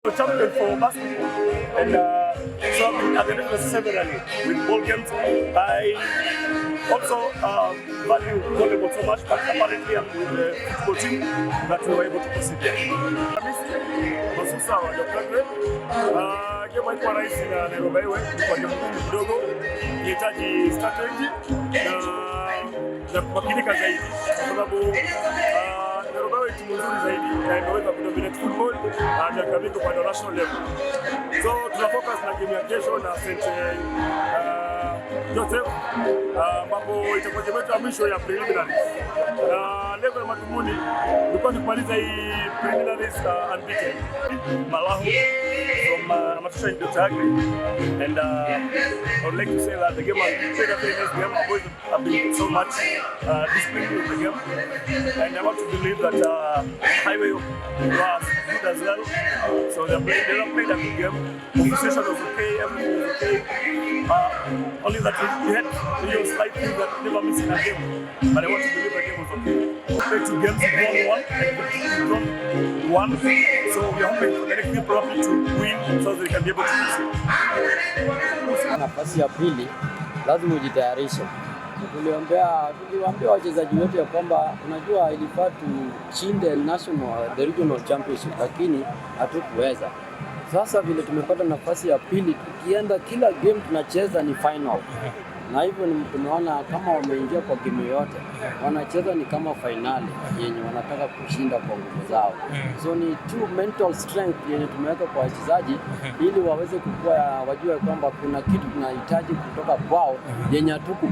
Champion for basketball, and so I've been at the level severally with ball games. I also value volleyball so much, but apparently I'm with the football team that we were able to proceed there. Masusa wa Dr. Game haikuwa rahisi na Nairobi kwa jamhuri kidogo, inahitaji strategy na kumakinika zaidi kwa sababu Nairobi timu nzuri zaidi na imeweza kudominate football na kabisa kwa national level. So tuna focus na game ya kesho na St. Joseph ambapo itakuwa game ya mwisho ya preliminaries. Level ya madhumuni ilikuwa ni kumaliza hii preliminaries unbeaten. Malahu from Amatusha in Dotagri, and I would like to say that the game has played a very nice game. Our boys have been so much disciplined in the game, and I want to believe that Highway was good as well. So they played a good game. The session was okay, everything was okay. Only that we had slight things that never miss in a game, but I want to believe the game was okay. We played 2 games, we won 1, so we are hoping for the next game probably to win so they can be able to proceed. Nafasi ya pili lazima ujitayarishe. Tuliwaambia wachezaji wetu ya kwamba unajua ilifaa tushinde the regional championship, lakini hatukuweza. Sasa vile tumepata nafasi ya pili, tukienda kila game tunacheza ni final. Na hivyo tumeona kama wameingia kwa game yote, wanacheza ni kama finali yenye wanataka kushinda kwa nguvu zao. So ni true mental strength yenye tumeweka kwa wachezaji ili waweze kukua, wajue kwamba kuna kitu tunahitaji kutoka kwao yenye hatuku